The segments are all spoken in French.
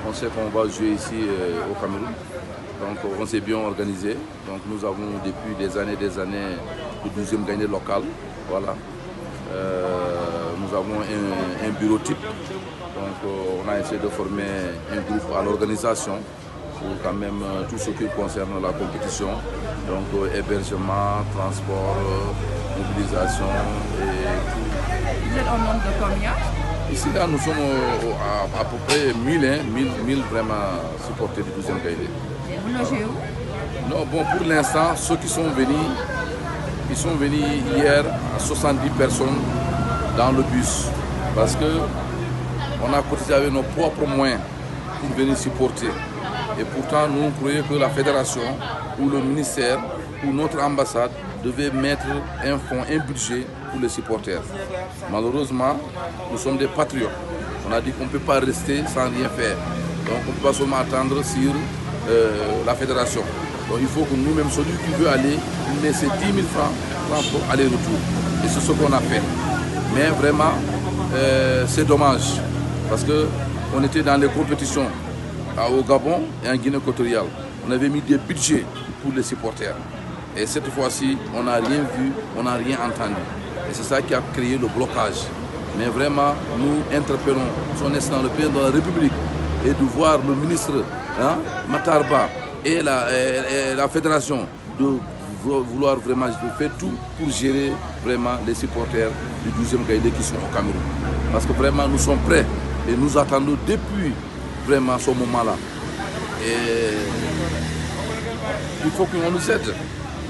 On sait qu'on va jouer ici au Cameroun. Donc on s'est bien organisé. Donc nous avons depuis des années le 12e gagné local. Voilà. Nous avons un bureau type. Donc on a essayé de former un groupe à l'organisation pour quand même tout ce qui concerne la compétition. Donc hébergement, transport, mobilisation et tout. Vous êtes en nombre de combien? Ici, là, nous sommes à peu près 1000 vraiment supporters du 12e Gaïdé. Vous logez où? Non, bon, pour l'instant, ceux qui sont venus, ils sont venus hier à 70 personnes dans le bus. Parce qu'on a cotisé avec nos propres moyens pour venir supporter. Et pourtant, nous croyons que la fédération ou le ministère ou notre ambassade devait mettre un fonds, un budget pour les supporters. Malheureusement, nous sommes des patriotes. On a dit qu'on ne peut pas rester sans rien faire. Donc on ne peut pas seulement attendre sur la fédération. Donc il faut que nous-mêmes, celui qui veut aller, il met ses 10 000 francs pour aller-retour. Et c'est ce qu'on a fait. Mais vraiment, c'est dommage. Parce qu'on était dans les compétitions au Gabon et en Guinée équatoriale. On avait mis des budgets pour les supporters. Et cette fois-ci, on n'a rien vu, on n'a rien entendu. Et c'est ça qui a créé le blocage. Mais vraiment, nous interpellons son Excellence le président de la République et de voir le ministre Matarba et la fédération de vouloir vraiment faire tout pour gérer vraiment les supporters du 12e Gaïdé qui sont au Cameroun. Parce que vraiment, nous sommes prêts et nous attendons depuis vraiment ce moment-là. Et il faut qu'on nous aide.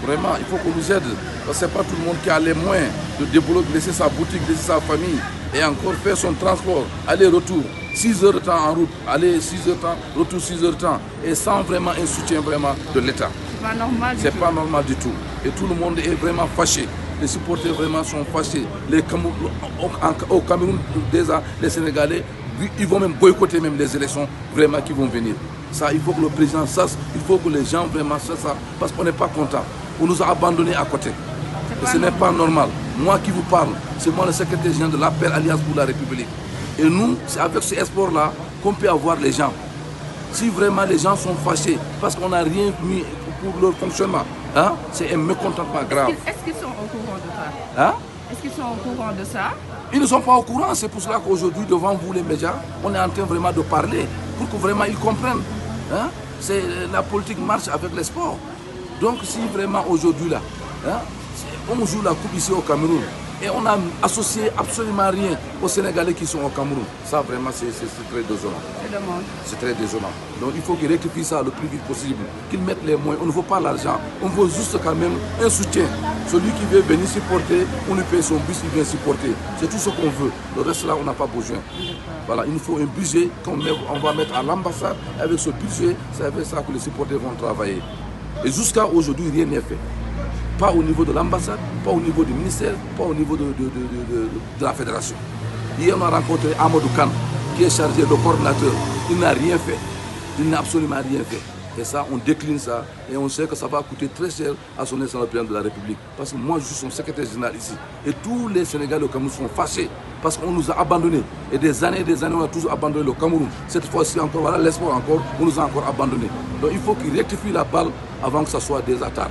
Vraiment, il faut qu'on nous aide. Parce que ce n'est pas tout le monde qui a les moyens de développer, laisser sa boutique, laisser sa famille et encore faire son transport, aller-retour, 6 heures de temps en route, aller 6 heures de temps, retour 6 heures de temps, et sans vraiment un soutien vraiment de l'État. C'est pas normal du tout. C'est pas normal du tout. Et tout le monde est vraiment fâché. Les supporters vraiment sont fâchés. Au Cameroun, déjà, les Sénégalais, ils vont même boycotter même les élections vraiment qui vont venir. Ça, il faut que le président sache, il faut que les gens vraiment sachent ça, parce qu'on n'est pas content. On nous a abandonnés à côté. Et ce n'est pas normal. Moi qui vous parle, c'est moi le secrétaire général de l'APR Alliance pour la République. Et nous, c'est avec ce espoir-là qu'on peut avoir les gens. Si vraiment les gens sont fâchés parce qu'on n'a rien mis pour leur fonctionnement, c'est un mécontentement grave. Est-ce qu'ils sont au courant de ça? Est-ce qu'ils sont au courant de ça? Ils ne sont pas au courant. C'est pour cela qu'aujourd'hui, devant vous les médias, on est en train vraiment de parler pour que vraiment ils comprennent. C'est la politique marche avec les sports. Donc si vraiment aujourd'hui là, on joue la coupe ici au Cameroun et on n'a associé absolument rien aux Sénégalais qui sont au Cameroun, ça vraiment c'est très désolant. C'est très désolant. Donc il faut qu'ils rectifient ça le plus vite possible, qu'ils mettent les moyens. On ne veut pas l'argent, on veut juste quand même un soutien. Celui qui veut venir supporter, on lui paye son bus, il vient supporter. C'est tout ce qu'on veut. Le reste là, on n'a pas besoin. Voilà, il nous faut un budget qu'on va mettre à l'ambassade. Avec ce budget, c'est avec ça que les supporters vont travailler. Et jusqu'à aujourd'hui, rien n'est fait. Pas au niveau de l'ambassade, pas au niveau du ministère, pas au niveau de la fédération. Hier, on a rencontré Amadou Khan, qui est chargé de coordinateur. Il n'a rien fait. Il n'a absolument rien fait. Et ça, on décline ça et on sait que ça va coûter très cher à son Excellence le président de la République. Parce que moi, je suis son secrétaire général ici. Et tous les Sénégalais au Cameroun sont fâchés parce qu'on nous a abandonnés. Et des années, on a toujours abandonné le Cameroun. Cette fois-ci encore, voilà l'espoir encore, on nous a encore abandonnés. Donc il faut qu'ils rectifient la balle avant que ça soit déjà tard.